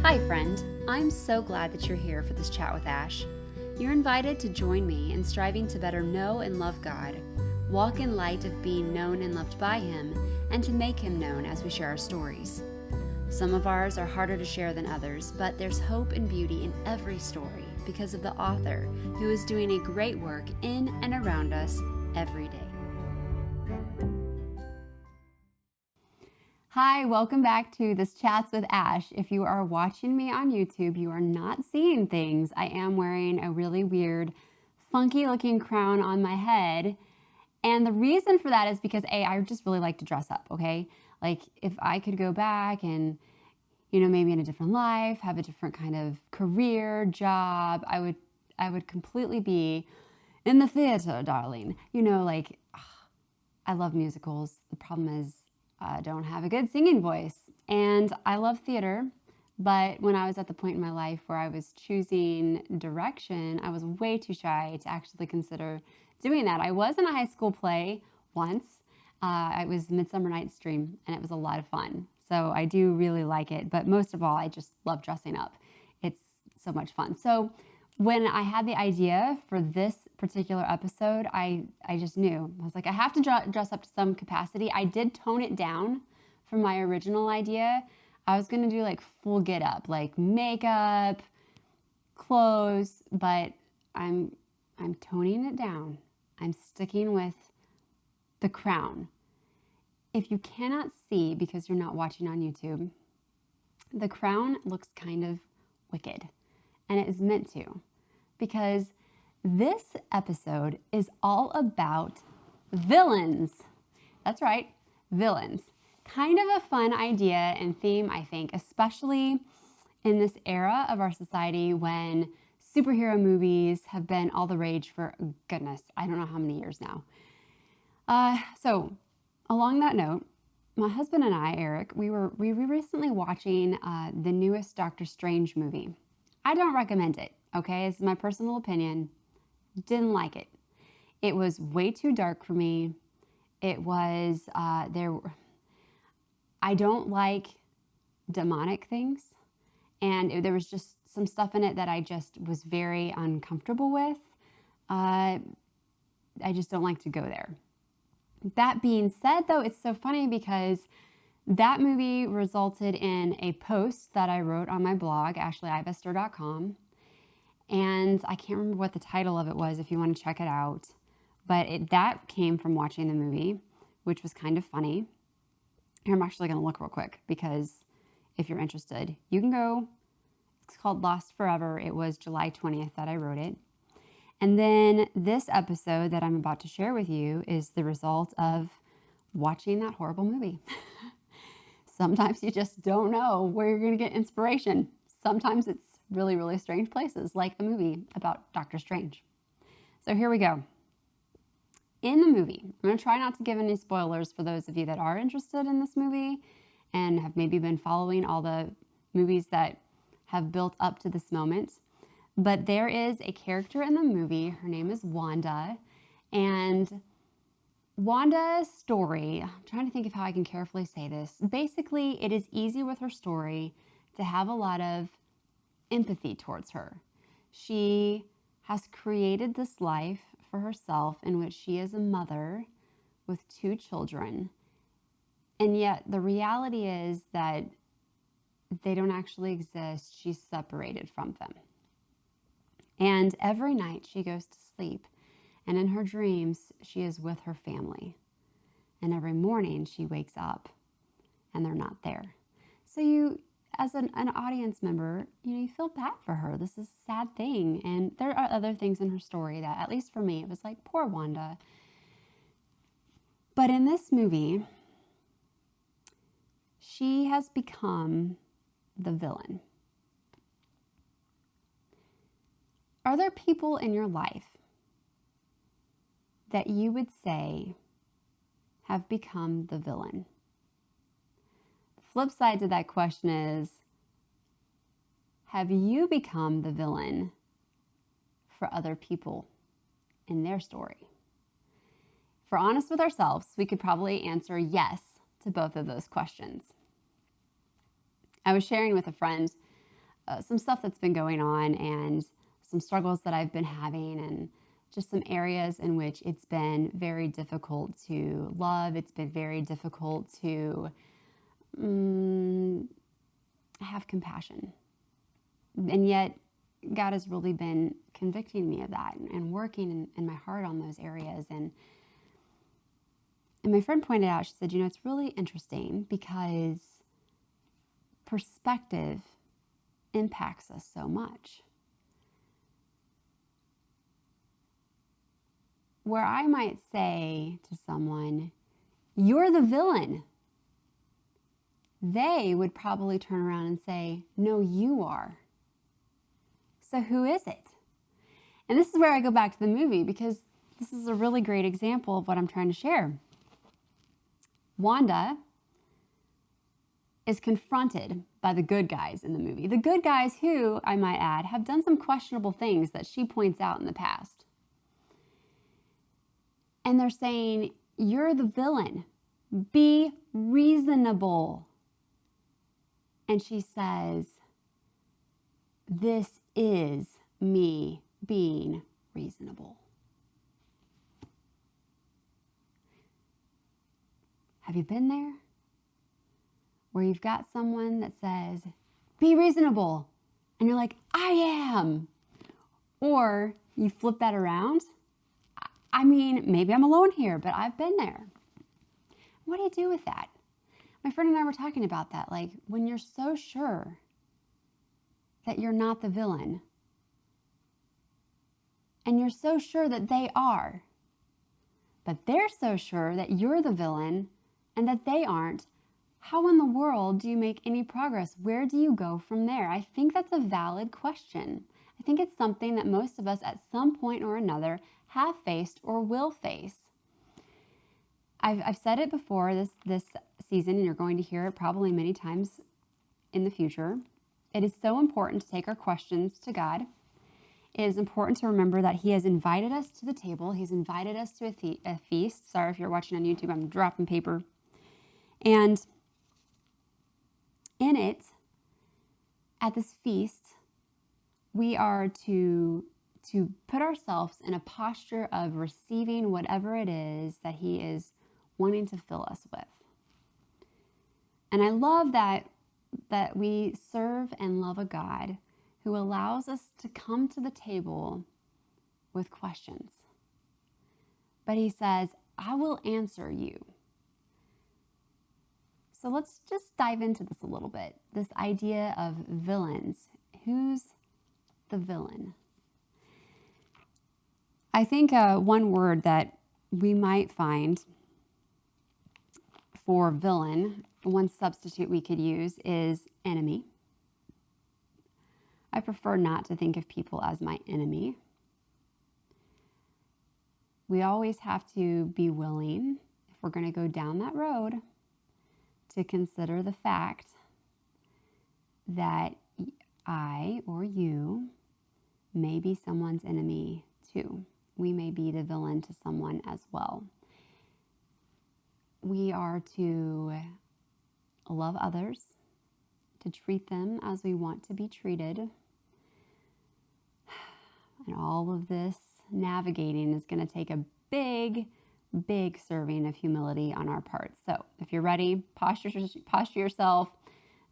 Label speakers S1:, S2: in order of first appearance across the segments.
S1: Hi friend, I'm so glad that you're here for this chat with Ash. You're invited to join me in striving to better know and love God, walk in light of being known and loved by Him, and to make Him known as we share our stories. Some of ours are harder to share than others, but there's hope and beauty in every story because of the author who is doing a great work in and around us every day. Hi, welcome back to this Chats with Ash. If you are watching me on YouTube, you are not seeing things. I am wearing a really weird, funky looking crown on my head. And the reason for that is because I just really like to dress up, okay? Like if I could go back and, maybe in a different life, have a different kind of career, job, I would completely be in the theater, darling. I love musicals. The problem is I don't have a good singing voice. And I love theater, but when I was at the point in my life where I was choosing direction, I was way too shy to actually consider doing that. I was in a high school play once. It was Midsummer Night's Dream, and it was a lot of fun. So I do really like it, but most of all, I just love dressing up. It's so much fun. So when I had the idea for this particular episode, I just knew. I was like, I have to dress up to some capacity. I did tone it down from my original idea. I was going to do like full get up, like makeup, clothes, but I'm toning it down. I'm sticking with the crown. If you cannot see because you're not watching on YouTube, the crown looks kind of wicked. And it is meant to, because this episode is all about villains. That's right, villains. Kind of a fun idea and theme, I think, especially in this era of our society when superhero movies have been all the rage for, goodness, I don't know how many years now. So along that note, my husband and I, Eric, we were recently watching the newest Doctor Strange movie. I don't recommend it, okay? This is my personal opinion. Didn't like it. It was way too dark for me. It was, I don't like demonic things. And there was just some stuff in it that I just was very uncomfortable with. I just don't like to go there. That being said, though, it's so funny because that movie resulted in a post that I wrote on my blog, ashleygoodnewsgirl.com. And I can't remember what the title of it was if you want to check it out. But that came from watching the movie, which was kind of funny. Here, I'm actually going to look real quick because if you're interested, you can go. It's called Lost Forever. It was July 20th that I wrote it. And then this episode that I'm about to share with you is the result of watching that horrible movie. Sometimes you just don't know where you're going to get inspiration. Sometimes it's really, really strange places, like the movie about Doctor Strange. So here we go. In the movie, I'm going to try not to give any spoilers for those of you that are interested in this movie and have maybe been following all the movies that have built up to this moment. But there is a character in the movie. Her name is Wanda. And Wanda's story, I'm trying to think of how I can carefully say this. Basically, it is easy with her story to have a lot of empathy towards her. She has created this life for herself in which she is a mother with 2 children. And yet the reality is that they don't actually exist. She's separated from them. And every night she goes to sleep, and in her dreams, she is with her family. And every morning she wakes up and they're not there. So you, as an audience member, you feel bad for her. This is a sad thing. And there are other things in her story that, at least for me, it was like, poor Wanda. But in this movie, she has become the villain. Are there people in your life that you would say have become the villain? The flip side to that question is, have you become the villain for other people in their story? If we're honest with ourselves, we could probably answer yes to both of those questions. I was sharing with a friend some stuff that's been going on and some struggles that I've been having, and just some areas in which it's been very difficult to love. It's been very difficult to have compassion. And yet God has really been convicting me of that and working in my heart on those areas. And my friend pointed out, she said, it's really interesting because perspective impacts us so much. Where I might say to someone, you're the villain, they would probably turn around and say, no, you are. So who is it? And this is where I go back to the movie, because this is a really great example of what I'm trying to share. Wanda is confronted by the good guys in the movie. The good guys who, I might add, have done some questionable things that she points out in the past. And they're saying, you're the villain. Be reasonable. And she says, this is me being reasonable. Have you been there? Where you've got someone that says, be reasonable. And you're like, I am. Or you flip that around. I mean, maybe I'm alone here, but I've been there. What do you do with that? My friend and I were talking about that. Like, when you're so sure that you're not the villain, and you're so sure that they are, but they're so sure that you're the villain and that they aren't, how in the world do you make any progress? Where do you go from there? I think that's a valid question. I think it's something that most of us at some point or another have faced or will face. I've said it before this season, and you're going to hear it probably many times in the future. It is so important to take our questions to God. It is important to remember that He has invited us to the table. He's invited us to a feast. Sorry if you're watching on YouTube, I'm dropping paper. And in it, at this feast, we are to put ourselves in a posture of receiving whatever it is that He is wanting to fill us with. And I love that we serve and love a God who allows us to come to the table with questions. But He says, I will answer you. So let's just dive into this a little bit. This idea of villains. Who's the villain? I think one word that we might find for villain, one substitute we could use is enemy. I prefer not to think of people as my enemy. We always have to be willing, if we're going to go down that road, to consider the fact that I or you may be someone's enemy too. We may be the villain to someone as well. We are to love others, to treat them as we want to be treated. And all of this navigating is going to take a big serving of humility on our part. So if you're ready, posture yourself.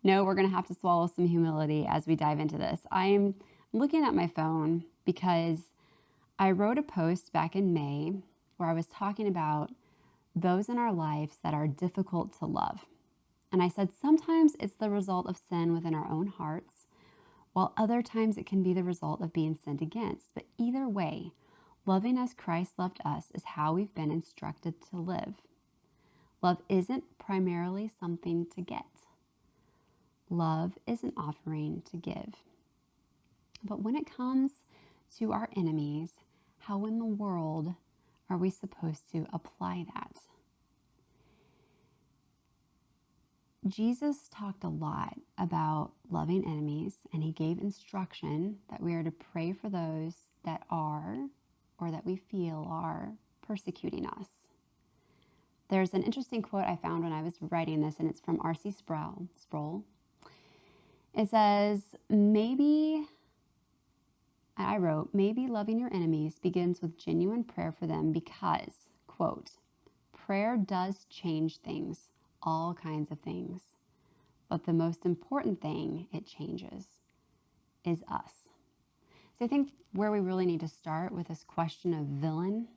S1: No, we're going to have to swallow some humility as we dive into this. I am looking at my phone because I wrote a post back in May where I was talking about those in our lives that are difficult to love. And I said sometimes it's the result of sin within our own hearts, while other times it can be the result of being sinned against. But either way, loving as Christ loved us is how we've been instructed to live. Love isn't primarily something to get. Love is an offering to give. But when it comes to our enemies, how in the world are we supposed to apply that? Jesus talked a lot about loving enemies, and He gave instruction that we are to pray for those that are, or that we feel are, persecuting us. There's an interesting quote I found when I was writing this, and it's from R.C. Sproul. It says, maybe, I wrote, maybe loving your enemies begins with genuine prayer for them because, quote, prayer does change things, all kinds of things. But the most important thing it changes is us. So I think where we really need to start with this question of villain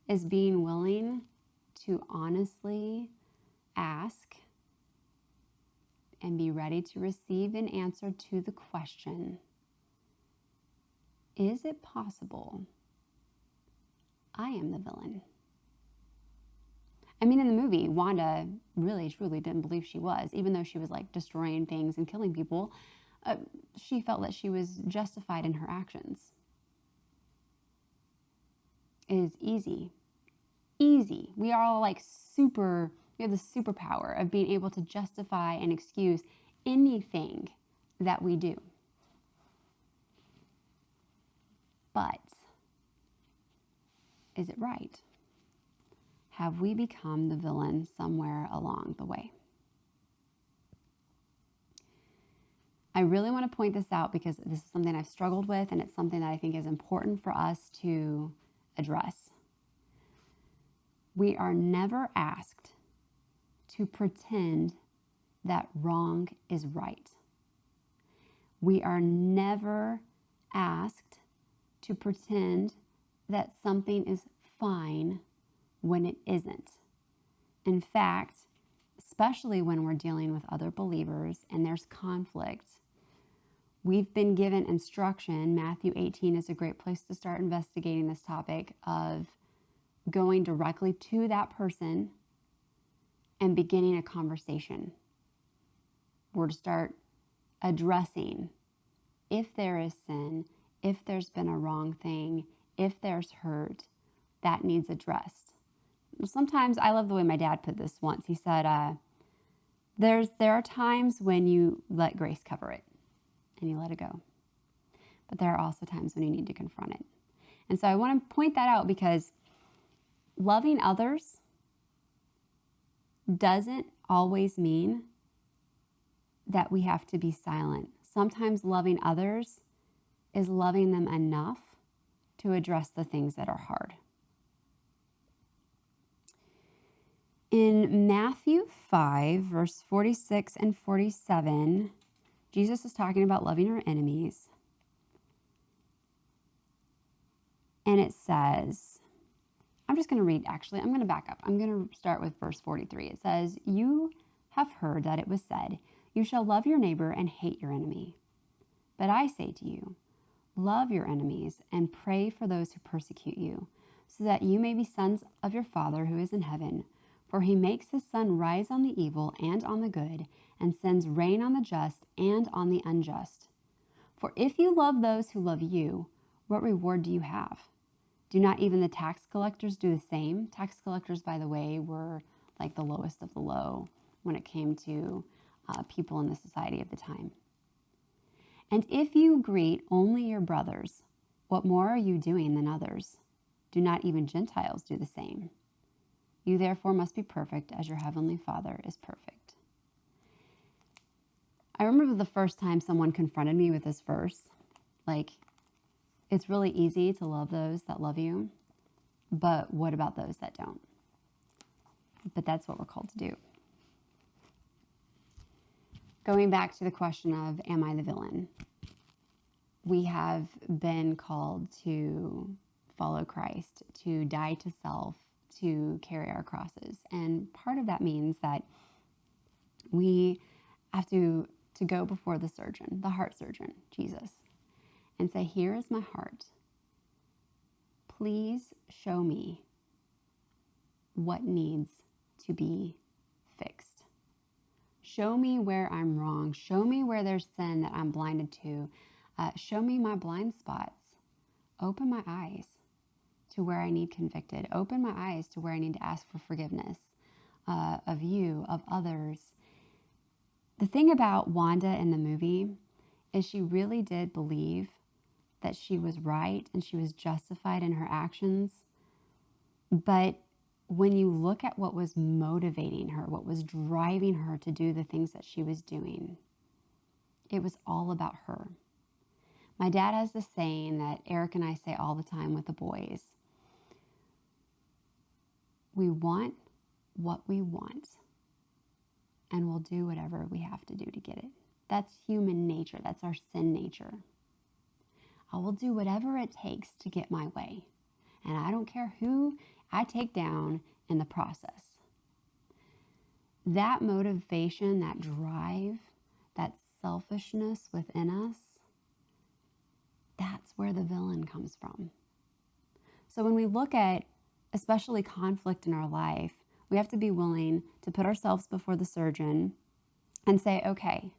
S1: is being willing to honestly ask and be ready to receive an answer to the question, is it possible I am the villain? I mean, in the movie, Wanda really, truly didn't believe she was, even though she was like destroying things and killing people. She felt that she was justified in her actions. It is easy. We are all like we have the superpower of being able to justify and excuse anything that we do. But is it right? Have we become the villain somewhere along the way? I really want to point this out because this is something I've struggled with, and it's something that I think is important for us to address. We are never asked to pretend that wrong is right. We are never asked to pretend that something is fine when it isn't. In fact, especially when we're dealing with other believers and there's conflict, we've been given instruction. Matthew 18 is a great place to start investigating this topic of going directly to that person and beginning a conversation. We're to start addressing if there is sin, if there's been a wrong thing, if there's hurt, that needs addressed. Sometimes, I love the way my dad put this once. He said, there are times when you let grace cover it and you let it go. But there are also times when you need to confront it. And so I want to point that out because loving others doesn't always mean that we have to be silent. Sometimes loving others is loving them enough to address the things that are hard. In Matthew 5, verse 46 and 47, Jesus is talking about loving our enemies. And it says, I'm going to back up. I'm going to start with verse 43. It says, you have heard that it was said, you shall love your neighbor and hate your enemy. But I say to you, love your enemies and pray for those who persecute you, so that you may be sons of your Father who is in heaven. For he makes his sun rise on the evil and on the good, and sends rain on the just and on the unjust. For if you love those who love you, what reward do you have? Do not even the tax collectors do the same? Tax collectors, by the way, were like the lowest of the low when it came to people in the society of the time. And if you greet only your brothers, what more are you doing than others? Do not even Gentiles do the same? You therefore must be perfect as your heavenly Father is perfect. I remember the first time someone confronted me with this verse. Like, it's really easy to love those that love you, but what about those that don't? But that's what we're called to do. Going back to the question of, am I the villain? We have been called to follow Christ, to die to self, to carry our crosses. And part of that means that we have to go before the surgeon, the heart surgeon, Jesus, and say, here is my heart. Please show me what needs to be fixed. Show me where I'm wrong. Show me where there's sin that I'm blinded to. Show me my blind spots. Open my eyes to where I need convicted. Open my eyes to where I need to ask for forgiveness of you, of others. The thing about Wanda in the movie is she really did believe that she was right and she was justified in her actions. But when you look at what was motivating her, what was driving her to do the things that she was doing, It was all about her. My dad has this saying that Eric and I say all the time with the boys. We want what we want, and we'll do whatever we have to do to get it. That's human nature. That's our sin nature. I will do whatever it takes to get my way. And I don't care who I take down in the process. That motivation, that drive, that selfishness within us, that's where the villain comes from. So when we look at especially conflict in our life, we have to be willing to put ourselves before the surgeon and say, okay,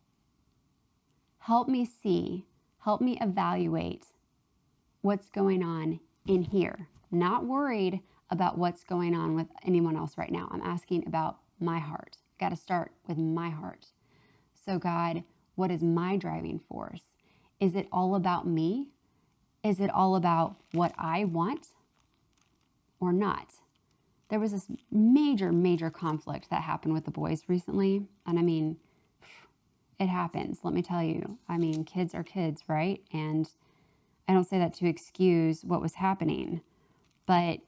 S1: help me see, help me evaluate what's going on in here. Not worried about what's going on with anyone else right now. I'm asking about my heart. Got to start with my heart. So God, what is my driving force? Is it all about me? Is it all about what I want or not? There was this major conflict that happened with the boys recently. And I mean, it happens. Let me tell you. I mean, kids are kids, right? And I don't say that to excuse what was happening, but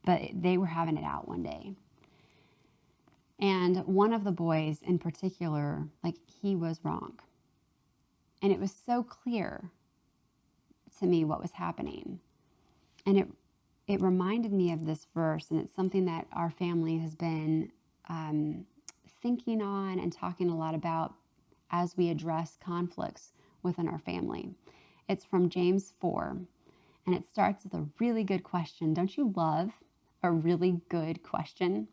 S1: they were having it out one day. And one of the boys in particular, like, he was wrong. And it was so clear to me what was happening. And it reminded me of this verse, and it's something that our family has been thinking on and talking a lot about as we address conflicts within our family. It's from James 4, and it starts with a really good question. Don't you love a really good question?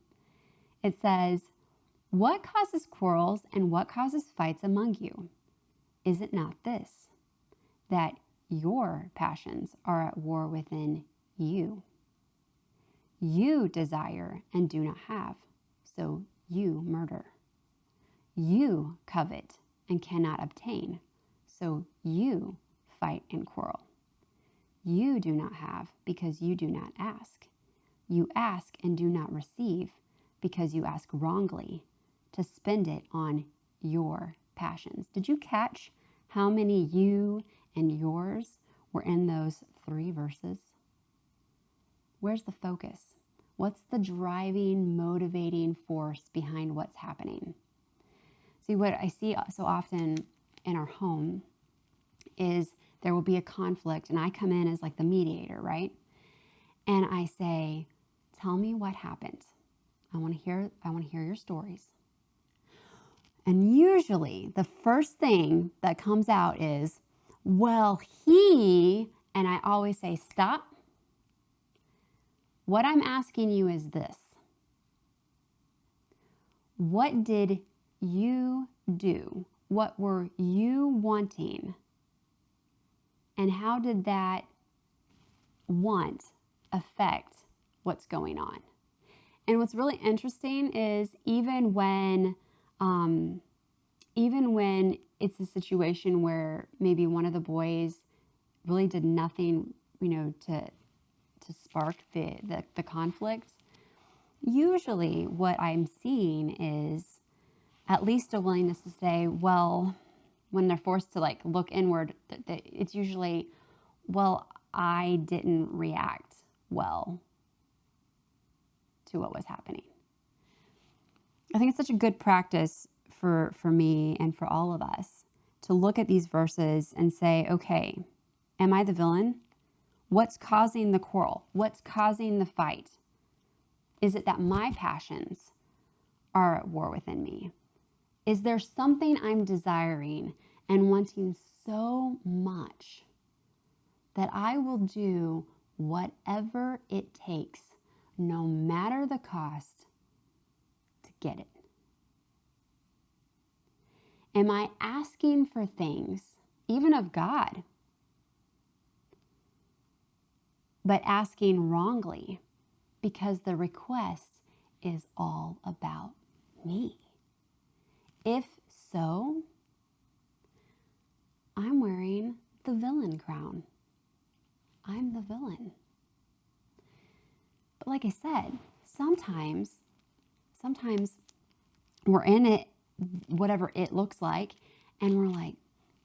S1: It says, what causes quarrels and what causes fights among you? Is it not this, that your passions are at war within you? You desire and do not have, so you murder. You covet and cannot obtain, so you fight and quarrel. You do not have because you do not ask. You ask and do not receive because you ask wrongly to spend it on your passions. Did you catch how many you and yours were in those 3 verses? Where's the focus? What's the driving, motivating force behind what's happening? See, what I see so often in our home is there will be a conflict, and I come in as like the mediator, right? And I say, tell me what happened. I want to hear your stories. And usually the first thing that comes out is, well, and I always say, stop. What I'm asking you is this. What did you do? What were you wanting? And how did that want affect what's going on? And what's really interesting is even when it's a situation where maybe one of the boys really did nothing, to spark the conflict, usually what I'm seeing is at least a willingness to say, well, when they're forced to like look inward, it's usually, well, I didn't react well to what was happening. I think it's such a good practice for me and for all of us to look at these verses and say, okay, am I the villain? What's causing the quarrel? What's causing the fight? Is it that my passions are at war within me? Is there something I'm desiring and wanting so much that I will do whatever it takes, no matter the cost, to get it? Am I asking for things, even of God, but asking wrongly because the request is all about me? If so, I'm wearing the villain crown. I'm the villain. But like I said, sometimes we're in it, whatever it looks like, And we're like,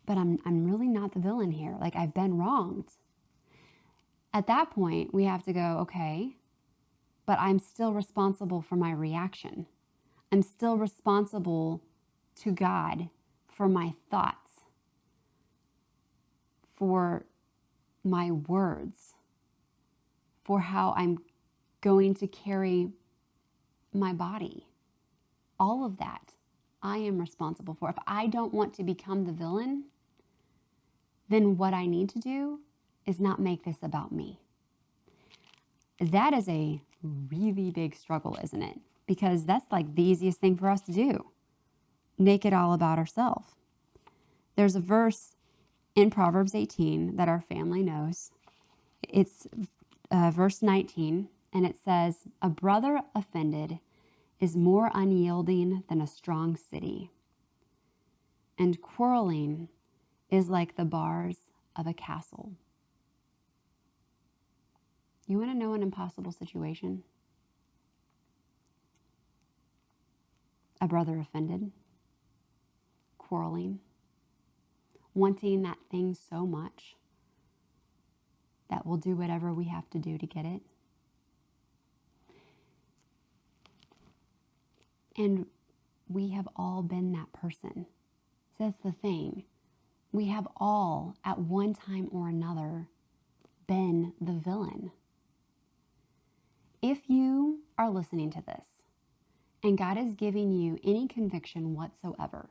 S1: but I'm really not the villain here. Like, I've been wronged. At that point, we have to go, okay, but I'm still responsible for my reaction. I'm still responsible to God for my thoughts, for my words, for how I'm going to carry my body. All of that I am responsible for. If I don't want to become the villain, then what I need to do is not make this about me. That is a really big struggle, isn't it? Because that's like the easiest thing for us to do. Make it all about ourselves. There's a verse in Proverbs 18 that our family knows. It's verse 19, and it says, "A brother offended is more unyielding than a strong city, and quarreling is like the bars of a castle." You want to know an impossible situation? A brother offended, quarreling, wanting that thing so much that we'll do whatever we have to do to get it. And we have all been that person. So that's the thing. We have all, at one time or another, been the villain. If you are listening to this and God is giving you any conviction whatsoever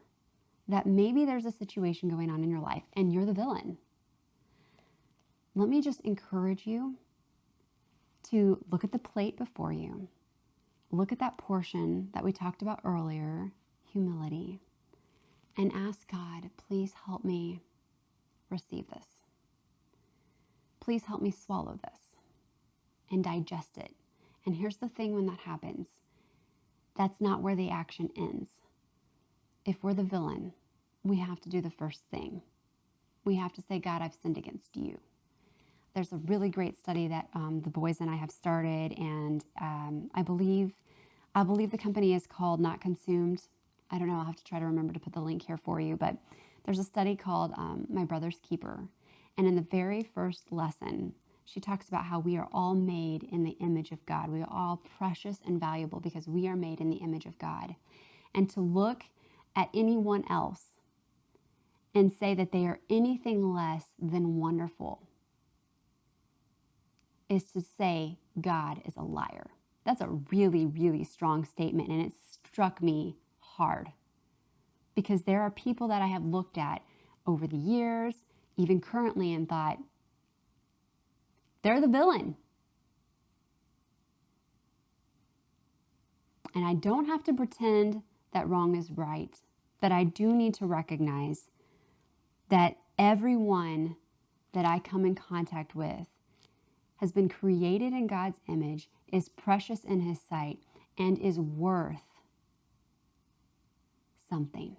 S1: that maybe there's a situation going on in your life and you're the villain, let me just encourage you to look at the plate before you. Look at that portion that we talked about earlier, humility, and ask God, please help me receive this. Please help me swallow this and digest it. And here's the thing when that happens, that's not where the action ends. If we're the villain, we have to do the first thing. We have to say, God, I've sinned against you. There's a really great study that the boys and I have started, and I believe the company is called Not Consumed. I don't know, I'll have to try to remember to put the link here for you, but there's a study called My Brother's Keeper. And in the very first lesson, she talks about how we are all made in the image of God. We are all precious and valuable because we are made in the image of God. And to look at anyone else and say that they are anything less than wonderful is to say God is a liar. That's a really, really strong statement, and it struck me hard because there are people that I have looked at over the years, even currently, and thought, they're the villain. And I don't have to pretend that wrong is right, but I do need to recognize that everyone that I come in contact with has been created in God's image, is precious in His sight, and is worth something.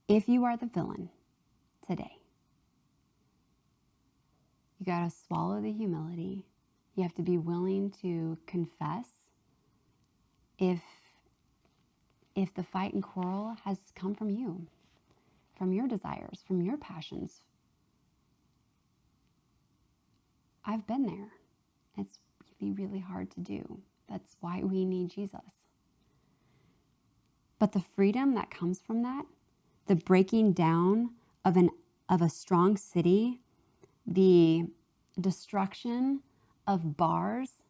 S1: If you are the villain today, you got to swallow the humility. You have to be willing to confess if the fight and quarrel has come from you, from your desires, from your passions. I've been there. It's really, really hard to do. That's why we need Jesus. But the freedom that comes from that, the breaking down of a strong city, the destruction of bars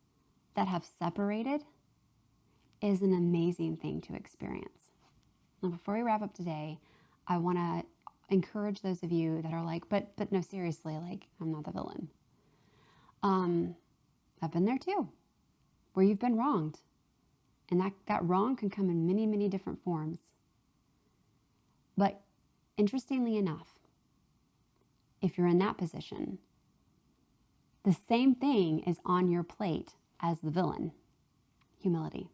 S1: that have separated, is an amazing thing to experience. Now, before we wrap up today, I want to encourage those of you that are like, but no, seriously, like, I'm not the villain. I've been there too, where you've been wronged. And that wrong can come in many, many different forms. But interestingly enough, if you're in that position, the same thing is on your plate as the villain: humility.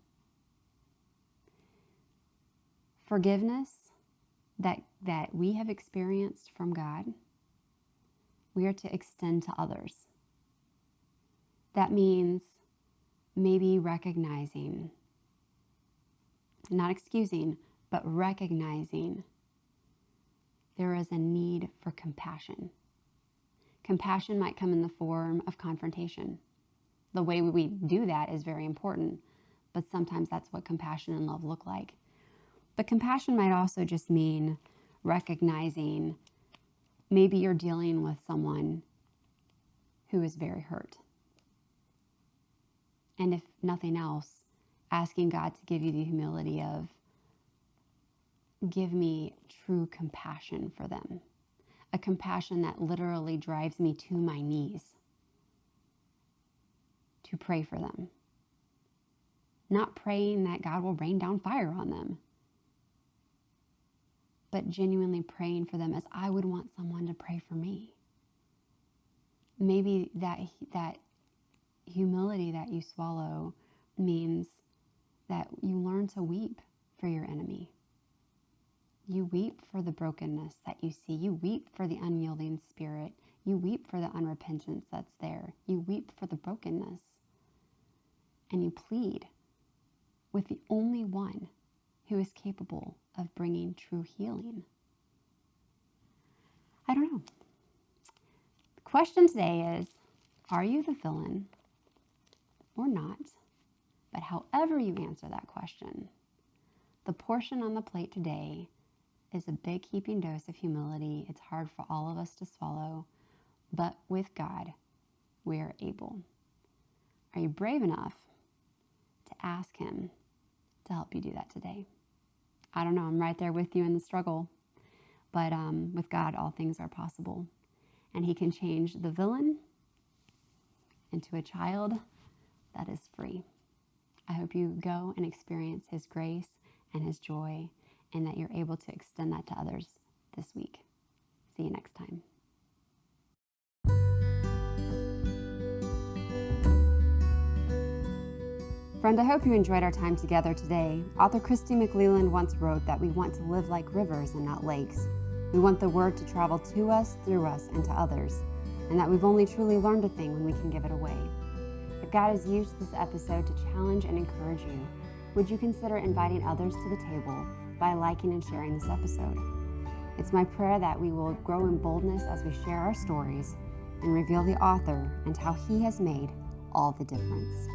S1: Forgiveness that we have experienced from God, we are to extend to others. That means maybe recognizing not excusing, but recognizing there is a need for compassion. Compassion might come in the form of confrontation. The way we do that is very important, but sometimes that's what compassion and love look like. But compassion might also just mean recognizing maybe you're dealing with someone who is very hurt. And if nothing else, asking God to give you the humility of, give me true compassion for them. A compassion that literally drives me to my knees to pray for them. Not praying that God will rain down fire on them, but genuinely praying for them as I would want someone to pray for me. Maybe that humility that you swallow means that you learn to weep for your enemy. You weep for the brokenness that you see. You weep for the unyielding spirit. You weep for the unrepentance that's there. You weep for the brokenness. And you plead with the only one who is capable of bringing true healing. I don't know. The question today is, are you the villain or not? But however you answer that question, the portion on the plate today is a big heaping dose of humility. It's hard for all of us to swallow, but with God, we are able. Are you brave enough to ask Him to help you do that today? I don't know, I'm right there with you in the struggle, but with God, all things are possible. And He can change the villain into a child that is free. I hope you go and experience His grace and His joy, and that you're able to extend that to others this week. See you next time. Friend, I hope you enjoyed our time together today. Author Christy McLeland once wrote that we want to live like rivers and not lakes. We want the word to travel to us, through us, and to others, and that we've only truly learned a thing when we can give it away. If God has used this episode to challenge and encourage you, would you consider inviting others to the table by liking and sharing this episode? It's my prayer that we will grow in boldness as we share our stories and reveal the author and how he has made all the difference.